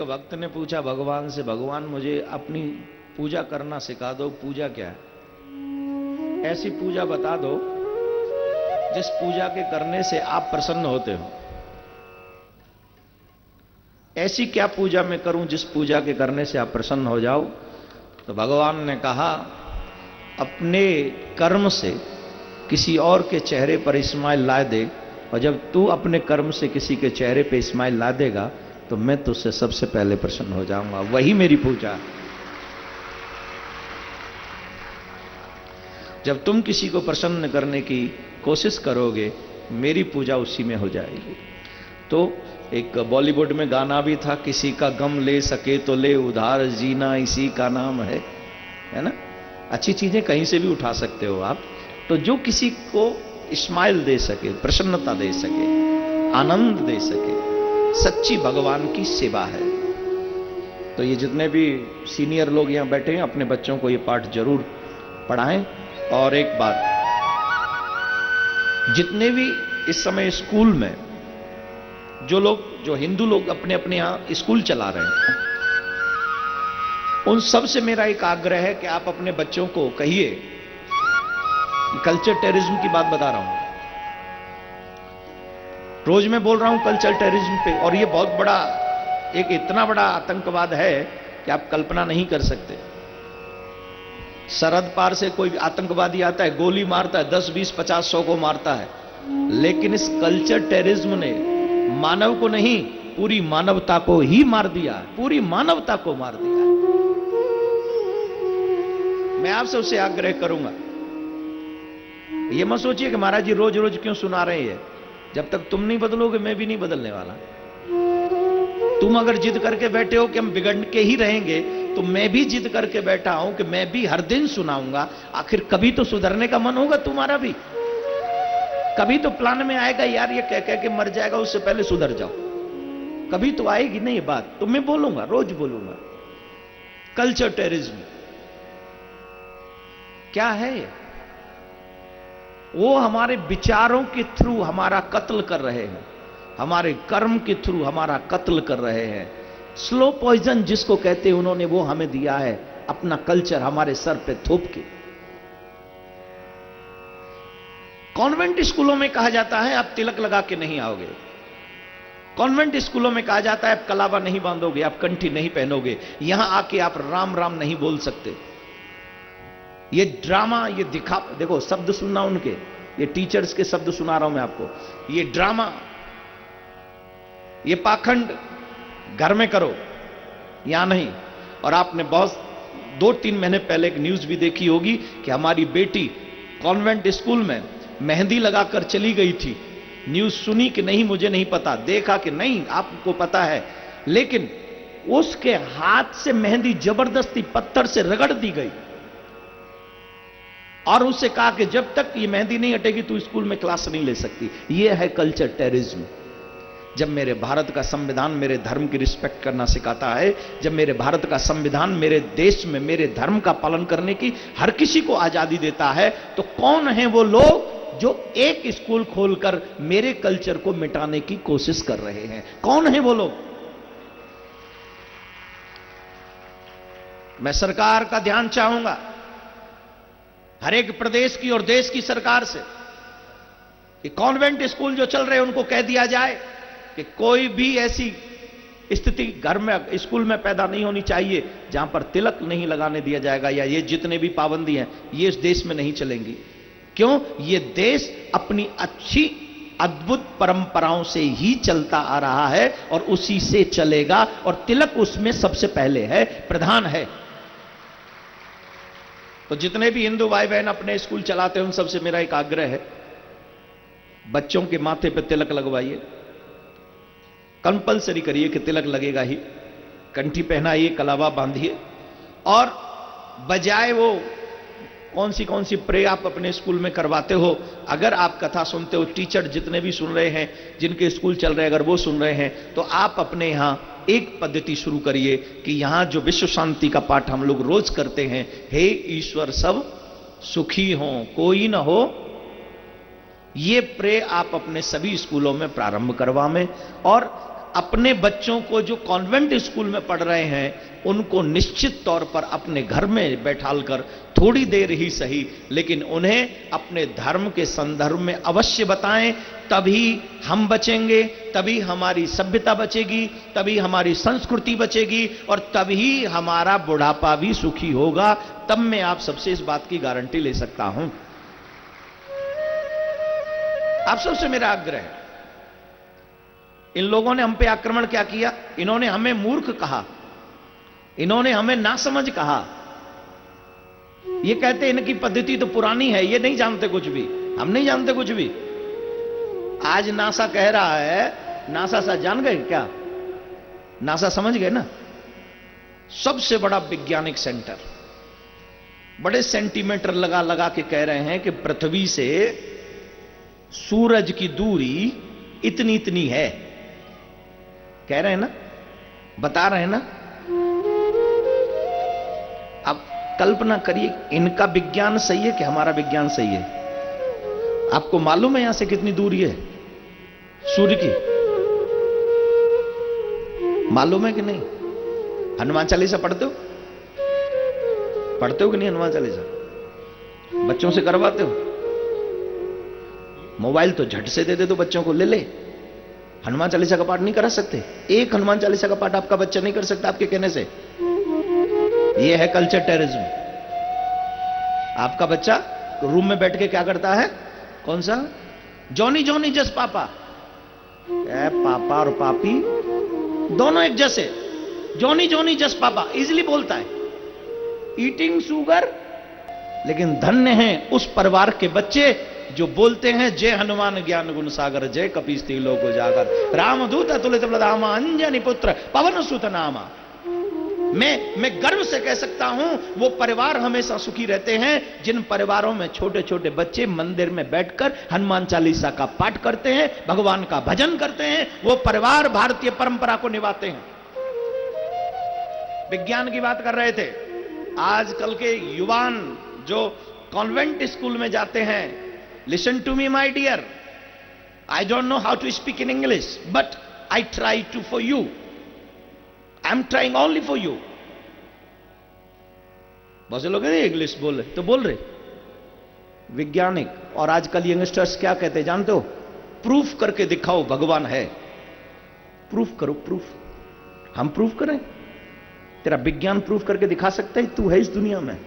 भक्त ने पूछा भगवान से, भगवान मुझे अपनी पूजा करना सिखा दो, पूजा क्या है? ऐसी पूजा बता दो जिस पूजा के करने से आप प्रसन्न होते हो। ऐसी क्या पूजा मैं करूं जिस पूजा के करने से आप प्रसन्न हो जाओ? तो भगवान ने कहा, अपने कर्म से किसी और के चेहरे पर स्माइल ला दे, और जब तू अपने कर्म से किसी के चेहरे पे स्माइल ला देगा तो मैं तुझसे सबसे पहले प्रसन्न हो जाऊंगा। वही मेरी पूजा है। जब तुम किसी को प्रसन्न करने की कोशिश करोगे, मेरी पूजा उसी में हो जाएगी। तो एक बॉलीवुड में गाना भी था, किसी का गम ले सके तो ले उधार, जीना इसी का नाम है ना? अच्छी चीजें कहीं से भी उठा सकते हो आप। तो जो किसी को स्माइल दे सके, प्रसन्नता दे सके, आनंद दे सके, सच्ची भगवान की सेवा है। तो ये जितने भी सीनियर लोग यहां बैठे हैं, अपने बच्चों को ये पाठ जरूर पढ़ाएं। और एक बात, जितने भी इस समय स्कूल में जो हिंदू लोग अपने अपने यहां स्कूल चला रहे हैं, उन सब से मेरा एक आग्रह है कि आप अपने बच्चों को कहिए, कल्चर टेररिज्म की बात बता रहा हूं, रोज मैं बोल रहा हूं कल्चर टेररिज्म पे, और ये बहुत बड़ा, एक इतना बड़ा आतंकवाद है कि आप कल्पना नहीं कर सकते। सरहद पार से कोई आतंकवादी आता है, गोली मारता है, 10, 20, 50, 100 को मारता है, लेकिन इस कल्चर टेररिज्म ने मानव को नहीं, पूरी मानवता को ही मार दिया, पूरी मानवता को मार दिया। मैं आपसे उससे आग्रह करूंगा, ये मत सोचिए कि महाराज जी रोज रोज क्यों सुना रहे हैं। जब तक तुम नहीं बदलोगे मैं भी नहीं बदलने वाला। तुम अगर जिद करके बैठे हो कि हम बिगड़ के ही रहेंगे, तो मैं भी जिद करके बैठा हूं कि मैं भी हर दिन सुनाऊंगा। आखिर कभी तो सुधरने का मन होगा तुम्हारा भी, कभी तो प्लान में आएगा यार ये कह कह के मर जाएगा, उससे पहले सुधर जाओ। कभी तो आएगी नहीं ये बात, तो मैं बोलूंगा, रोज बोलूंगा। कल्चर टेररिज्म क्या है? वो हमारे विचारों के थ्रू हमारा कत्ल कर रहे हैं, हमारे कर्म के थ्रू हमारा कत्ल कर रहे हैं। स्लो पॉइजन जिसको कहते हैं, उन्होंने वो हमें दिया है, अपना कल्चर हमारे सर पे थोप के। कॉन्वेंट स्कूलों में कहा जाता है आप तिलक लगा के नहीं आओगे। कॉन्वेंट स्कूलों में कहा जाता है आप कलावा नहीं बांधोगे, आप कंठी नहीं पहनोगे, यहां आके आप राम राम नहीं बोल सकते। ये ड्रामा, ये देखो शब्द सुनना उनके, ये टीचर्स के शब्द सुना रहा हूं मैं आपको। ये ड्रामा, ये पाखंड घर में करो, यहां नहीं। और आपने बहुत 2-3 महीने पहले एक न्यूज भी देखी होगी कि हमारी बेटी कॉन्वेंट स्कूल में मेहंदी लगाकर चली गई थी। न्यूज सुनी कि नहीं मुझे नहीं पता, देखा कि नहीं आपको पता है, लेकिन उसके हाथ से मेहंदी जबरदस्ती पत्थर से रगड़ दी गई और उससे कहा कि जब तक ये मेहंदी नहीं हटेगी तू स्कूल में क्लास नहीं ले सकती। ये है कल्चर टेररिज्म। जब मेरे भारत का संविधान मेरे धर्म की रिस्पेक्ट करना सिखाता है, जब मेरे भारत का संविधान मेरे देश में मेरे धर्म का पालन करने की हर किसी को आजादी देता है, तो कौन है वो लोग जो एक स्कूल खोलकर मेरे कल्चर को मिटाने की कोशिश कर रहे हैं? कौन है वो लोग? मैं सरकार का ध्यान चाहूंगा, हर एक प्रदेश की और देश की सरकार से, कि कॉन्वेंट स्कूल जो चल रहे हैं उनको कह दिया जाए कि कोई भी ऐसी स्थिति घर में, स्कूल में पैदा नहीं होनी चाहिए जहां पर तिलक नहीं लगाने दिया जाएगा, या ये जितने भी पाबंदी हैं ये इस देश में नहीं चलेंगी। क्यों? ये देश अपनी अच्छी अद्भुत परंपराओं से ही चलता आ रहा है और उसी से चलेगा, और तिलक उसमें सबसे पहले है, प्रधान है। तो जितने भी हिंदू भाई बहन अपने स्कूल चलाते हैं उन सबसे मेरा एक आग्रह है, बच्चों के माथे पे तिलक लगवाइए, कंपलसरी करिए कि तिलक लगेगा ही, कंठी पहनाइए, कलावा बांधिए, और बजाय वो कौन सी प्रे आप अपने स्कूल में करवाते हो, अगर आप कथा सुनते हो, टीचर जितने भी सुन रहे हैं, जिनके स्कूल चल रहे हैं, अगर वो सुन रहे हैं, तो आप अपने यहां एक पद्धति शुरू करिए कि यहां जो विश्व शांति का पाठ हम लोग रोज करते हैं, हे ईश्वर सब सुखी हो कोई न हो, ये प्रे आप अपने सभी स्कूलों में प्रारंभ करवाएं। और अपने बच्चों को जो कॉन्वेंट स्कूल में पढ़ रहे हैं उनको निश्चित तौर पर अपने घर में बैठालकर थोड़ी देर ही सही, लेकिन उन्हें अपने धर्म के संदर्भ में अवश्य बताएं। तभी हम बचेंगे, तभी हमारी सभ्यता बचेगी, तभी हमारी संस्कृति बचेगी और तभी हमारा बुढ़ापा भी सुखी होगा। तब मैं आप सबसे इस बात की गारंटी ले सकता हूं। आप सबसे मेरा आग्रह है, इन लोगों ने हम पे आक्रमण क्या किया? इन्होंने हमें मूर्ख कहा, इन्होंने हमें नासमझ कहा। ये कहते इनकी पद्धति तो पुरानी है, ये नहीं जानते कुछ भी, हम नहीं जानते कुछ भी। आज नासा कह रहा है, नासा सा जान गए क्या? नासा समझ गए ना? सबसे बड़ा वैज्ञानिक सेंटर, बड़े सेंटीमीटर लगा लगा के कह रहे हैं कि पृथ्वी से सूरज की दूरी इतनी इतनी है। कह रहे हैं ना, बता रहे हैं ना। अब कल्पना करिए, इनका विज्ञान सही है कि हमारा विज्ञान सही है? आपको मालूम है यहां से कितनी दूरी है सूर्य की? मालूम है कि नहीं? हनुमान चालीसा पढ़ते हो? पढ़ते हो कि नहीं हनुमान चालीसा? बच्चों से करवाते हो? मोबाइल तो झट से दे दे तो बच्चों को ले ले। हनुमान चालीसा का पाठ नहीं करा सकते? एक हनुमान चालीसा का पाठ आपका बच्चा नहीं कर सकता आपके कहने से? यह है कल्चर टेररिज्म। आपका बच्चा रूम में बैठ के क्या करता है? कौन सा? जॉनी जॉनी जस पापा। पापा और पापी दोनों एक जैसे। जॉनी जॉनी जस पापा इजीली बोलता है, ईटिंग शुगर। लेकिन धन्य हैं उस परिवार के बच्चे जो बोलते हैं जय हनुमान ज्ञान गुण सागर, जय कपीस लोक उजागर, रामदूत अतुलित बलधामा, अंजनी पुत्र पवन सुत नामा। मैं गर्व से कह सकता हूं वो परिवार हमेशा सुखी रहते हैं जिन परिवारों में छोटे छोटे बच्चे मंदिर में बैठकर हनुमान चालीसा का पाठ करते हैं, भगवान का भजन करते हैं। वो परिवार भारतीय परंपरा को निभाते हैं। विज्ञान की बात कर रहे थे। आजकल के युवान जो कॉन्वेंट स्कूल में जाते हैं, listen to me my dear, I don't know how to speak in English but I try to for you, I am trying only for you. बहुत से लोग इंग्लिश बोल रहे तो बोल रहे वैज्ञानिक। और आजकल यंगस्टर्स क्या कहते हैं जानते हो? प्रूफ करके दिखाओ भगवान है। प्रूफ करो, प्रूफ। हम प्रूफ करें? तेरा विज्ञान प्रूफ करके दिखा सकता है तू है इस दुनिया में?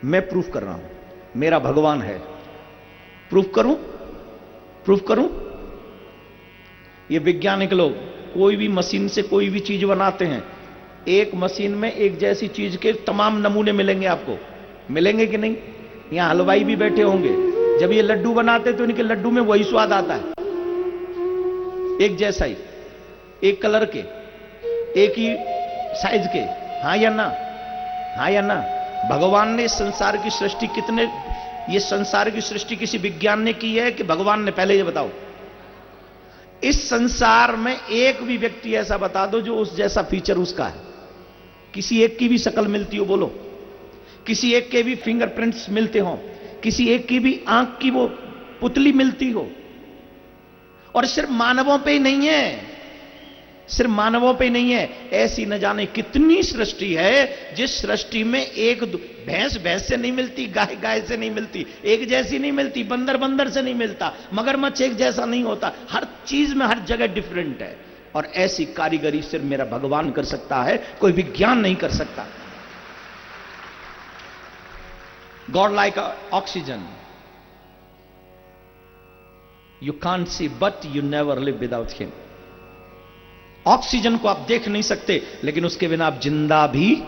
मैं प्रूफ कर रहा हूं मेरा भगवान है। प्रूफ करूं? प्रूफ करूं? ये वैज्ञानिक लोग कोई भी मशीन से कोई भी चीज बनाते हैं, एक मशीन में एक जैसी चीज के तमाम नमूने मिलेंगे आपको। मिलेंगे कि नहीं? यहां हलवाई भी बैठे होंगे, जब ये लड्डू बनाते तो इनके लड्डू में वही स्वाद आता है, एक जैसा ही, एक कलर के, एक ही साइज के। हां या ना? हां या ना? भगवान ने संसार की सृष्टि कितने, ये संसार की सृष्टि किसी विज्ञान ने की है कि भगवान ने? पहले ये बताओ। इस संसार में एक भी व्यक्ति ऐसा बता दो जो उस जैसा फीचर उसका है। किसी एक की भी शक्ल मिलती हो? बोलो। किसी एक के भी फिंगरप्रिंट्स मिलते हो? किसी एक की भी आंख की वो पुतली मिलती हो? और सिर्फ मानवों पे ही नहीं है, सिर्फ मानवों पे नहीं है, ऐसी न जाने कितनी सृष्टि है जिस सृष्टि में एक भैंस भैंस से नहीं मिलती, गाय गाय से नहीं मिलती, एक जैसी नहीं मिलती, बंदर बंदर से नहीं मिलता, मगरमच्छ एक जैसा नहीं होता। हर चीज में हर जगह डिफरेंट है। और ऐसी कारीगरी सिर्फ मेरा भगवान कर सकता है, कोई विज्ञान नहीं कर सकता। God like oxygen you can't see but you never live without him. Oxygen को आप देख नहीं सकते लेकिन उसके बिना आप जिंदा भी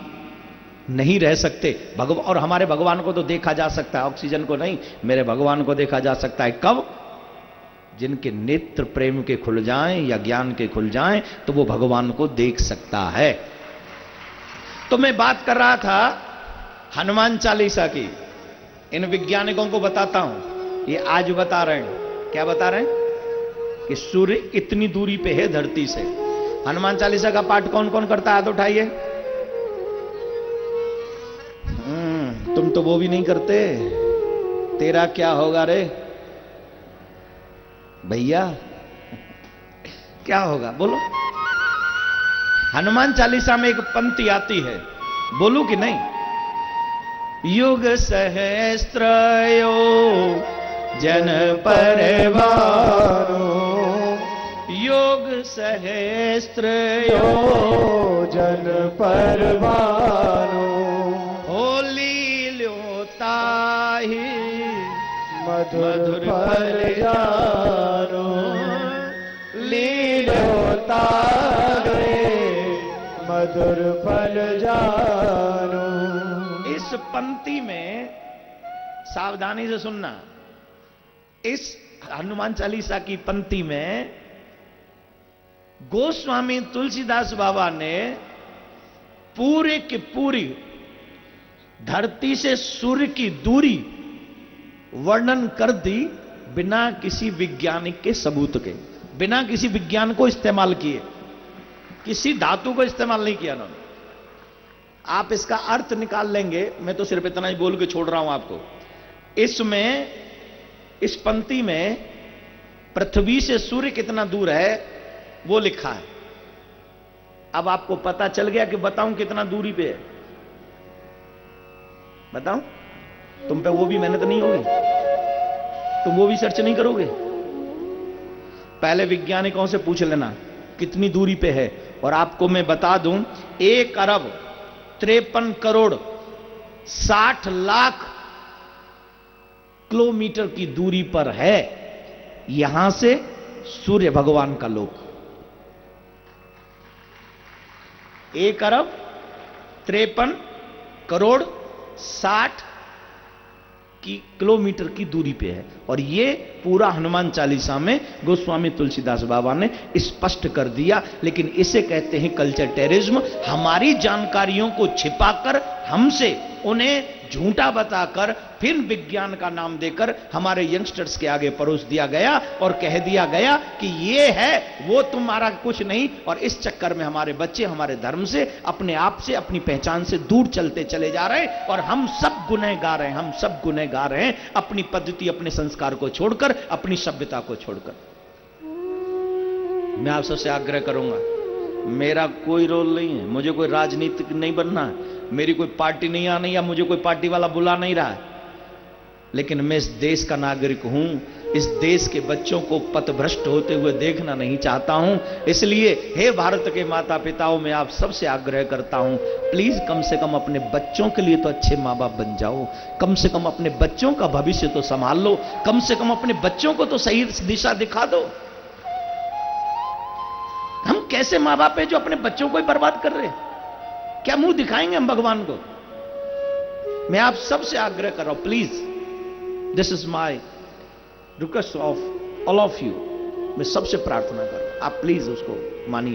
नहीं रह सकते। और हमारे भगवान को तो देखा जा सकता है, ऑक्सीजन को नहीं। मेरे भगवान को देखा जा सकता है कब? जिनके नेत्र प्रेम के खुल जाएं या ज्ञान के खुल जाएं तो वो भगवान को देख सकता है। तो मैं बात कर रहा था हनुमान चालीसा की। इन वैज्ञानिकों को बताता हूं, ये आज बता रहे हैं। क्या बता रहे हैं? कि सूर्य इतनी दूरी पे है धरती से। हनुमान चालीसा का पाठ कौन कौन करता है? हाथ उठाइए। तुम तो वो भी नहीं करते, तेरा क्या होगा रे भैया? क्या होगा बोलो? हनुमान चालीसा में एक पंक्ति आती है, बोलू कि नहीं? युग सहस्त्रयो जन परवारो, योग सहस्त्रयो जन परवारो, होली ल्योताहि मधुर फल जानो, लीलो तारे मधुर फल जानो। इस पंक्ति में सावधानी से सुनना, इस हनुमान चालीसा की पंक्ति में गोस्वामी तुलसीदास बाबा ने पूरे की पूरी धरती से सूर्य की दूरी वर्णन कर दी, बिना किसी वैज्ञानिक के सबूत के, बिना किसी विज्ञान को इस्तेमाल किए, किसी धातु को इस्तेमाल नहीं किया उन्होंने। आप इसका अर्थ निकाल लेंगे, मैं तो सिर्फ इतना ही बोल के छोड़ रहा हूं आपको। इसमें, इस पंक्ति में पृथ्वी से सूर्य कितना दूर है वो लिखा है। अब आपको पता चल गया कि बताऊं कितना दूरी पे है? बताऊं? तुम पे वो भी मेहनत नहीं होगी, तुम वो भी सर्च नहीं करोगे। पहले वैज्ञानिकों से पूछ लेना कितनी दूरी पे है, और आपको मैं बता दूं 1 अरब 53 करोड़ 60 लाख किलोमीटर की दूरी पर है यहां से सूर्य भगवान का लोक। 1 अरब 53 करोड़ 60 की किलोमीटर की दूरी पे है, और ये पूरा हनुमान चालीसा में गोस्वामी तुलसीदास बाबा ने स्पष्ट कर दिया। लेकिन इसे कहते हैं कल्चर टेररिज्म। हमारी जानकारियों को छिपाकर, हमसे उन्हें झूठा बताकर, फिर विज्ञान का नाम देकर हमारे यंगस्टर्स के आगे परोस दिया गया और कह दिया गया कि ये है वो, तुम्हारा कुछ नहीं। और इस चक्कर में हमारे बच्चे हमारे धर्म से, अपने आप से, अपनी पहचान से दूर चलते चले जा रहे हैं, और हम सब गुनहगार हैं, हम सब गुनहगार हैं, अपनी पद्धति, अपने संस्कार को छोड़कर, अपनी सभ्यता को छोड़कर। मैं आप सबसे आग्रह करूंगा, मेरा कोई रोल नहीं है, मुझे कोई राजनीतिक नहीं बनना है, मेरी कोई पार्टी नहीं आनी, या मुझे कोई पार्टी वाला बुला नहीं रहा है, लेकिन मैं इस देश का नागरिक हूं। इस देश के बच्चों को पथभ्रष्ट होते हुए देखना नहीं चाहता हूं। इसलिए हे भारत के माता पिताओं, मैं आप सबसे आग्रह करता हूं, प्लीज कम से कम अपने बच्चों के लिए तो अच्छे माँ बाप बन जाओ, कम से कम अपने बच्चों का भविष्य तो संभाल लो, कम से कम अपने बच्चों को तो सही दिशा दिखा दो। हम कैसे माँ बाप है जो अपने बच्चों को ही बर्बाद कर रहे हैं? क्या मुंह दिखाएंगे हम भगवान को? मैं आप सबसे आग्रह कर रहा हूं, please, this is my request of all of you. मैं सबसे प्रार्थना कर रहा हूं, आप प्लीज उसको मानिए।